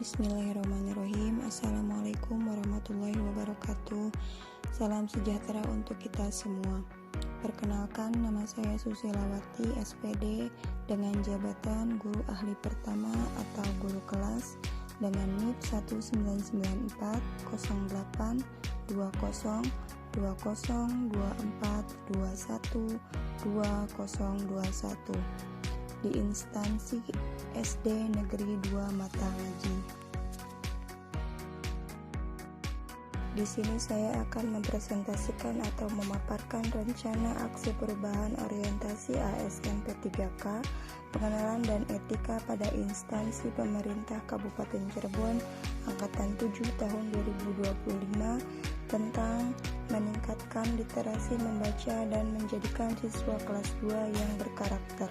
Bismillahirrahmanirrahim. Assalamualaikum warahmatullahi wabarakatuh. Salam sejahtera untuk kita semua. Perkenalkan, nama saya Susilawati SPD dengan jabatan guru ahli pertama atau guru kelas dengan NIP 1994-2020-2024-21-2021 di instansi SD Negeri 2 Matangaji. Di sini saya akan mempresentasikan atau memaparkan rencana aksi perubahan orientasi ASN P3K, pengenalan dan etika pada instansi pemerintah Kabupaten Cirebon Angkatan 7 tahun 2025 tentang meningkatkan literasi membaca dan menjadikan siswa kelas 2 yang berkarakter.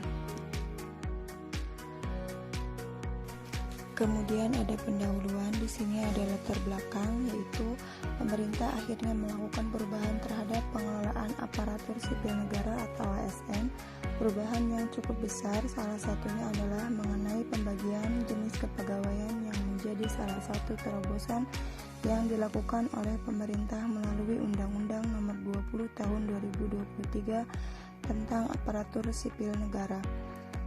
Kemudian ada pendahuluan, di sini ada latar belakang, yaitu pemerintah akhirnya melakukan perubahan terhadap pengelolaan aparatur sipil negara atau ASN. Perubahan yang cukup besar, salah satunya adalah mengenai pembagian jenis kepegawaian yang menjadi salah satu terobosan yang dilakukan oleh pemerintah melalui Undang-Undang Nomor 20 Tahun 2023 tentang aparatur sipil negara.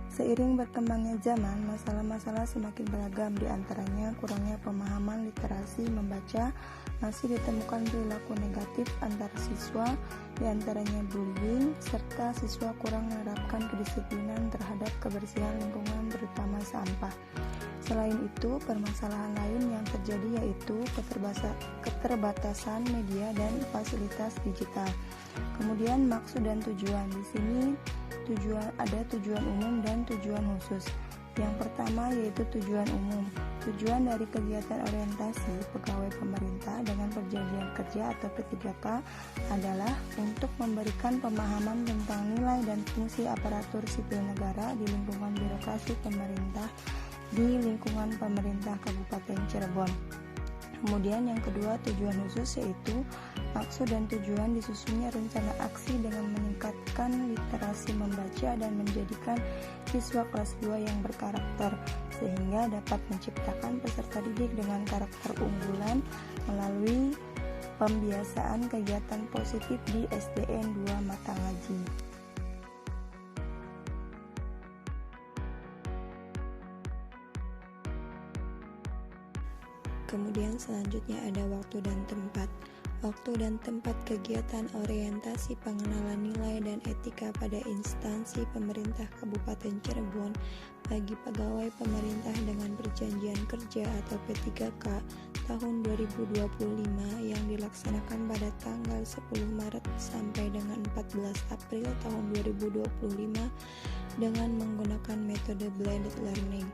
Seiring berkembangnya zaman, masalah-masalah semakin beragam, di antaranya kurangnya pemahaman literasi membaca, masih ditemukan perilaku negatif antar siswa, di antaranya bullying, serta siswa kurang menerapkan kedisiplinan terhadap kebersihan lingkungan terutama sampah. Selain itu, permasalahan lain yang terjadi yaitu keterbatasan media dan fasilitas digital. Kemudian maksud dan tujuan, di sini ada tujuan umum dan tujuan khusus. Yang pertama yaitu tujuan umum. Tujuan dari kegiatan orientasi pegawai pemerintah dengan perjanjian kerja atau P3K adalah untuk memberikan pemahaman tentang nilai dan fungsi aparatur sipil negara di lingkungan birokrasi pemerintah di lingkungan pemerintah Kabupaten Cirebon. Kemudian yang kedua, tujuan khusus, yaitu maksud dan tujuan disusunnya rencana aksi dengan meningkatkan literasi membaca dan menjadikan siswa kelas 2 yang berkarakter, sehingga dapat menciptakan peserta didik dengan karakter unggulan melalui pembiasaan kegiatan positif di SDN 2 Matangaji. Kemudian selanjutnya ada waktu dan tempat. Waktu dan tempat kegiatan orientasi pengenalan nilai dan etika pada instansi pemerintah Kabupaten Cirebon bagi pegawai pemerintah dengan perjanjian kerja atau P3K tahun 2025 yang dilaksanakan pada tanggal 10 Maret sampai dengan 14 April tahun 2025 dengan menggunakan metode blended learning.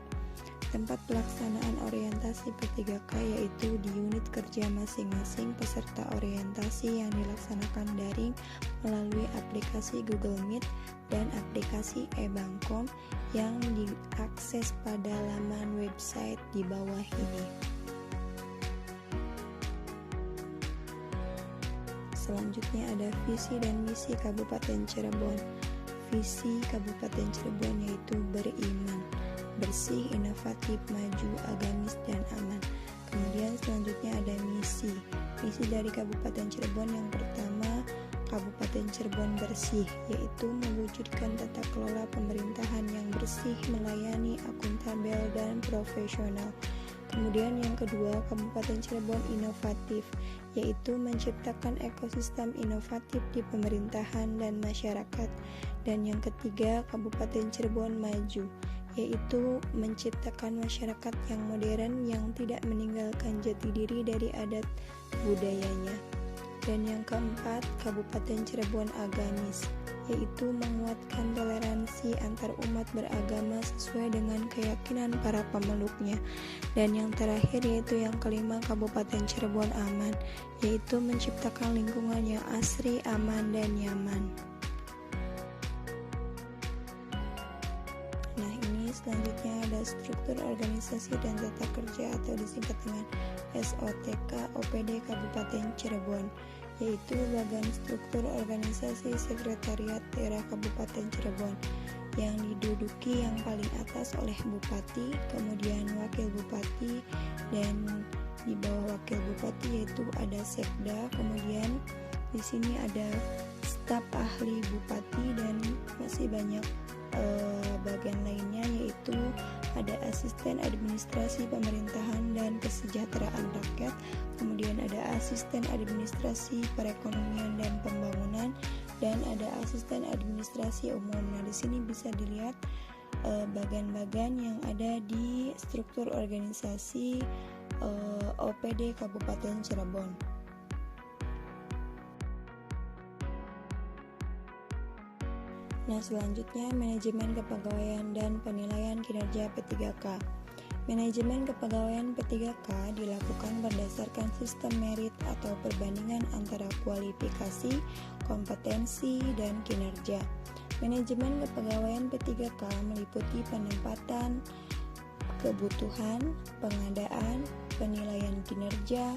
Tempat pelaksanaan orientasi P3K yaitu di unit kerja masing-masing peserta orientasi yang dilaksanakan daring melalui aplikasi Google Meet dan aplikasi e-Bangkom yang diakses pada laman website di bawah ini. Selanjutnya ada visi dan misi Kabupaten Cirebon. Visi Kabupaten Cirebon yaitu beriman, bersih, inovatif, maju, agamis, dan aman. Kemudian selanjutnya ada misi. Misi dari Kabupaten Cirebon yang pertama, Kabupaten Cirebon bersih, yaitu mewujudkan tata kelola pemerintahan yang bersih, melayani, akuntabel, dan profesional. Kemudian yang kedua, Kabupaten Cirebon inovatif, yaitu menciptakan ekosistem inovatif di pemerintahan dan masyarakat. Dan yang ketiga, Kabupaten Cirebon maju, yaitu menciptakan masyarakat yang modern yang tidak meninggalkan jati diri dari adat budayanya. Dan yang keempat, Kabupaten Cirebon agamis, yaitu menguatkan toleransi antar umat beragama sesuai dengan keyakinan para pemeluknya. Dan yang terakhir yaitu yang kelima, Kabupaten Cirebon aman, yaitu menciptakan lingkungan yang asri, aman, dan nyaman. Selanjutnya ada struktur organisasi dan tata kerja atau disingkat dengan SOTK OPD Kabupaten Cirebon, yaitu bagian struktur organisasi sekretariat daerah Kabupaten Cirebon. yang diduduki yang paling atas oleh bupati, kemudian wakil bupati, dan di bawah wakil bupati yaitu ada sekda, kemudian di sini ada staf ahli bupati, dan masih banyak bagian lainnya, yaitu ada asisten administrasi pemerintahan dan kesejahteraan rakyat, kemudian ada asisten administrasi perekonomian dan pembangunan, dan ada asisten administrasi umum. Nah, di sini bisa dilihat bagian-bagian yang ada di struktur organisasi OPD Kabupaten Cirebon. Nah, selanjutnya manajemen kepegawaian dan penilaian kinerja P3K. Manajemen kepegawaian P3K dilakukan berdasarkan sistem merit atau perbandingan antara kualifikasi, kompetensi, dan kinerja. Manajemen kepegawaian P3K meliputi penempatan kebutuhan, pengadaan, penilaian kinerja,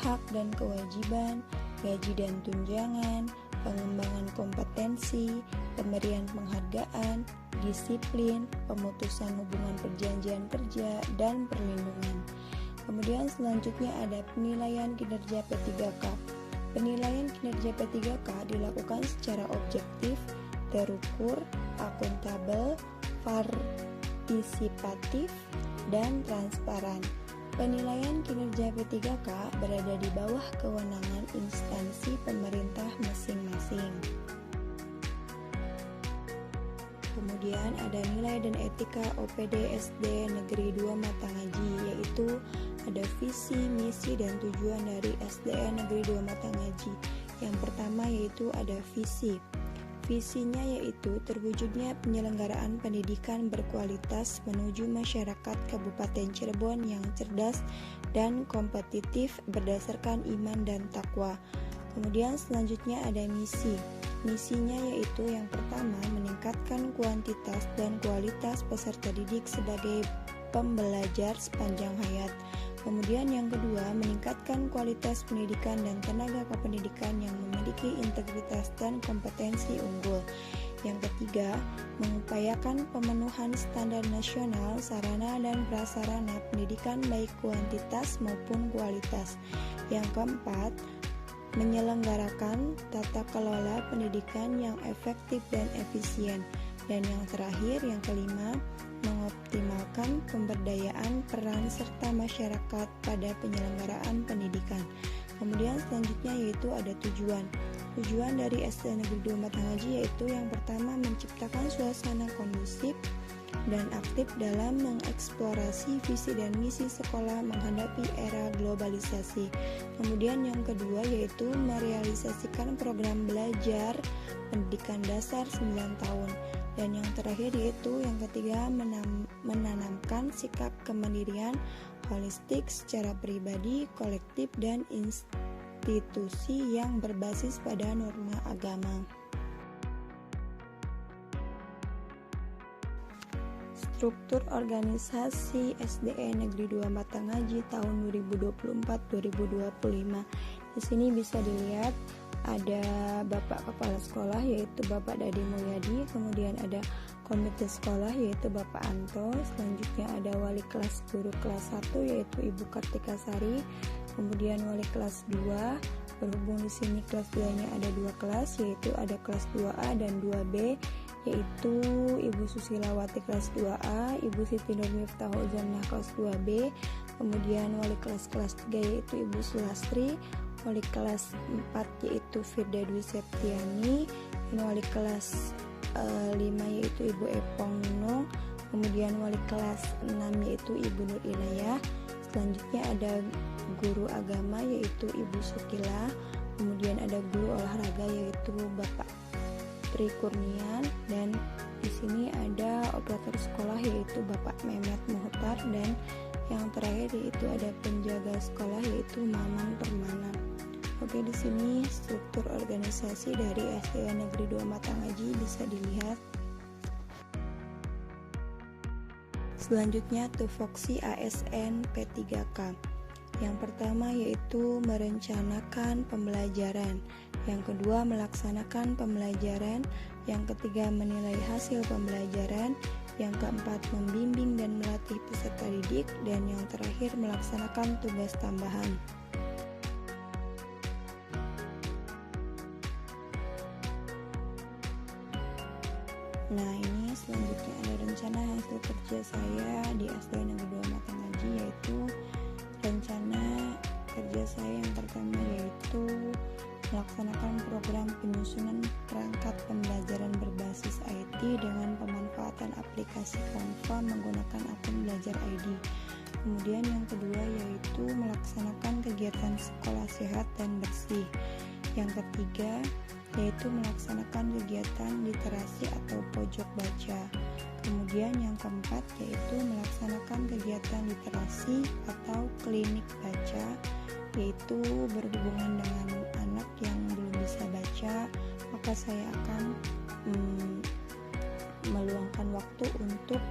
hak dan kewajiban, gaji dan tunjangan, pengembangan kompetensi, pemberian penghargaan, disiplin, pemutusan hubungan perjanjian kerja, dan perlindungan. Kemudian selanjutnya ada penilaian kinerja P3K. Penilaian kinerja P3K dilakukan secara objektif, terukur, akuntabel, partisipatif, dan transparan. Penilaian kinerja P3K berada di bawah kewenangan instansi pemerintah masing-masing. Kemudian ada nilai dan etika OPD SD Negeri 2 Matangaji, yaitu ada visi, misi, dan tujuan dari SDN Negeri 2 Matangaji. Yang pertama yaitu ada visi. Visinya yaitu terwujudnya penyelenggaraan pendidikan berkualitas menuju masyarakat Kabupaten Cirebon yang cerdas dan kompetitif berdasarkan iman dan takwa. Kemudian selanjutnya ada misi. Misinya yaitu yang pertama meningkatkan kuantitas dan kualitas peserta didik sebagai pembelajar sepanjang hayat. Kemudian yang kedua, meningkatkan kualitas pendidikan dan tenaga kependidikan yang memiliki integritas dan kompetensi unggul. Yang ketiga, mengupayakan pemenuhan standar nasional sarana dan prasarana pendidikan baik kuantitas maupun kualitas. Yang keempat, menyelenggarakan tata kelola pendidikan yang efektif dan efisien. Dan yang terakhir, yang kelima, mengoptimalkan pemberdayaan peran serta masyarakat pada penyelenggaraan pendidikan. Kemudian selanjutnya yaitu ada tujuan. Tujuan dari SD Negeri 2 Matangaji yaitu yang pertama menciptakan suasana kondusif dan aktif dalam mengeksplorasi visi dan misi sekolah menghadapi era globalisasi. Kemudian yang kedua yaitu merealisasikan program belajar pendidikan dasar 9 tahun. Dan yang terakhir yaitu yang ketiga menanamkan sikap kemandirian holistik secara pribadi, kolektif, dan institusi yang berbasis pada norma agama. Struktur organisasi SDN Negeri 2 Matangaji tahun 2024-2025. Di sini bisa dilihat ada Bapak Kepala Sekolah yaitu Bapak Dadi Mulyadi, kemudian ada Komite Sekolah yaitu Bapak Anto, selanjutnya ada Wali Kelas Guru Kelas 1 yaitu Ibu Kartika Sari, kemudian Wali Kelas 2, berhubung di sini kelas 2-nya ada 2 kelas yaitu ada kelas 2A dan 2B yaitu Ibu Susilawati kelas 2A, Ibu Siti Nur Miftahul Jannah kelas 2B, kemudian Wali Kelas 3 yaitu Ibu Sulastri, Wali kelas 4 yaitu Firda Dwi Septiani, dan wali kelas 5 yaitu Ibu Epong Nunung, kemudian wali kelas 6 yaitu Ibu Nur Inayah. Selanjutnya ada guru agama yaitu Ibu Sukila, kemudian ada guru olahraga yaitu Bapak Tri Kurnian, dan di sini ada operator sekolah yaitu Bapak Mehmet Muhtar, dan yang terakhir yaitu ada penjaga sekolah yaitu Maman Permana. Oke, di sini struktur organisasi dari SDN Negeri 2 Matangaji bisa dilihat. Selanjutnya tupoksi ASN P3K. Yang pertama yaitu merencanakan pembelajaran. Yang kedua, melaksanakan pembelajaran. Yang ketiga, menilai hasil pembelajaran. Yang keempat, membimbing dan melatih peserta didik. Dan yang terakhir, melaksanakan tugas tambahan. Nah, ini selanjutnya ada rencana hasil kerja saya di SD Negeri 2 Matangaji, yaitu rencana kerja saya yang pertama yaitu melaksanakan program penyusunan perangkat pembelajaran berbasis IT dengan pemanfaatan aplikasi Canva menggunakan akun Belajar ID. Kemudian yang kedua yaitu melaksanakan kegiatan sekolah sehat dan bersih. Yang ketiga yaitu melaksanakan kegiatan literasi atau pojok baca. Kemudian yang keempat yaitu melaksanakan kegiatan literasi atau klinik baca, yaitu berhubungan dengan anak yang belum bisa baca, maka saya akan meluangkan waktu untuk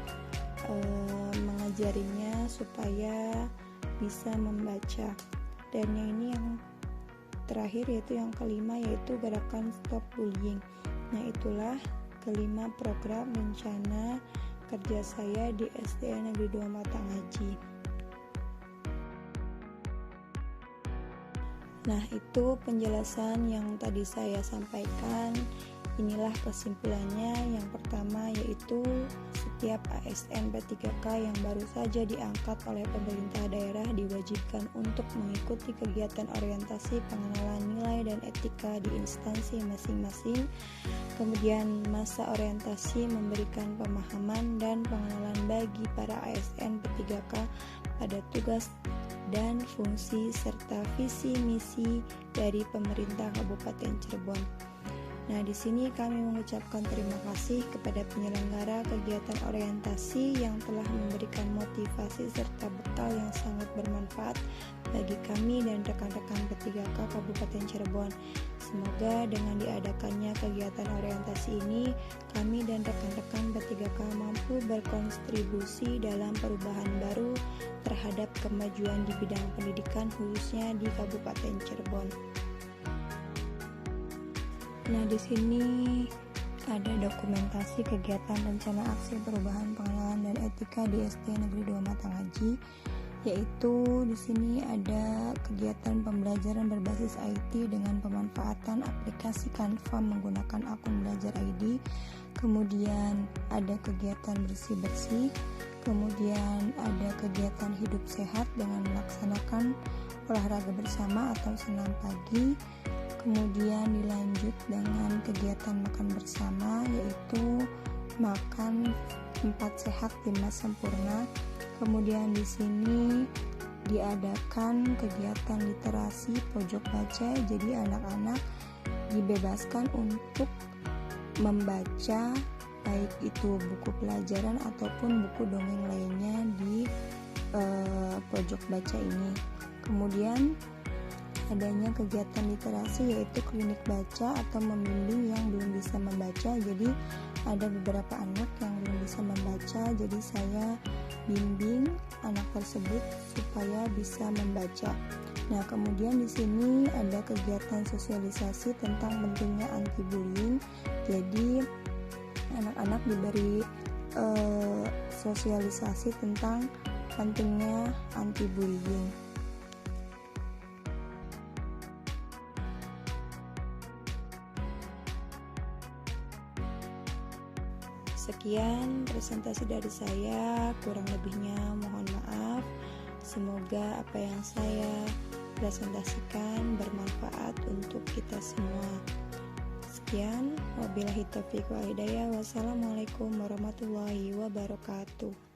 mengajarinya supaya bisa membaca. Dan ini yang terakhir yaitu yang kelima yaitu gerakan stop bullying. Nah, itulah kelima program rencana kerja saya di SDN Negeri 2 Matangaji. Nah, itu penjelasan yang tadi saya sampaikan. Inilah kesimpulannya. Yang pertama yaitu setiap ASN P3K yang baru saja diangkat oleh pemerintah daerah diwajibkan untuk mengikuti kegiatan orientasi pengenalan nilai dan etika di instansi masing-masing. Kemudian masa orientasi memberikan pemahaman dan pengenalan bagi para ASN P3K pada tugas dan fungsi serta visi misi dari pemerintah Kabupaten Cirebon. Nah, di sini kami mengucapkan terima kasih kepada penyelenggara kegiatan orientasi yang telah memberikan motivasi serta bekal yang sangat bermanfaat bagi kami dan rekan-rekan P3K Kabupaten Cirebon. Semoga dengan diadakannya kegiatan orientasi ini, kami dan rekan-rekan P3K mampu berkontribusi dalam perubahan baru terhadap kemajuan di bidang pendidikan khususnya di Kabupaten Cirebon. Nah, di sini ada dokumentasi kegiatan rencana aksi perubahan pengenalan dan etika di SD Negeri 2 Matangaji, yaitu di sini ada kegiatan pembelajaran berbasis IT dengan pemanfaatan aplikasi Canva menggunakan akun Belajar ID. Kemudian ada kegiatan bersih-bersih, kemudian ada kegiatan hidup sehat dengan melaksanakan olahraga bersama atau senam pagi. Kemudian dilanjut dengan kegiatan makan bersama, yaitu makan 4 sehat 5 sempurna. Kemudian di sini diadakan kegiatan literasi pojok baca, jadi anak-anak dibebaskan untuk membaca baik itu buku pelajaran ataupun buku dongeng lainnya di pojok baca ini. Kemudian adanya kegiatan literasi yaitu klinik baca atau membimbing yang belum bisa membaca. Jadi ada beberapa anak yang belum bisa membaca, jadi saya bimbing anak tersebut supaya bisa membaca. Nah, kemudian di sini ada kegiatan sosialisasi tentang pentingnya anti bullying. Jadi anak-anak diberi sosialisasi tentang pentingnya anti bullying. Sekian presentasi dari saya, kurang lebihnya mohon maaf. Semoga apa yang saya presentasikan bermanfaat untuk kita semua. Sekian, wabillahi taufiq wal hidayah. Wassalamualaikum warahmatullahi wabarakatuh.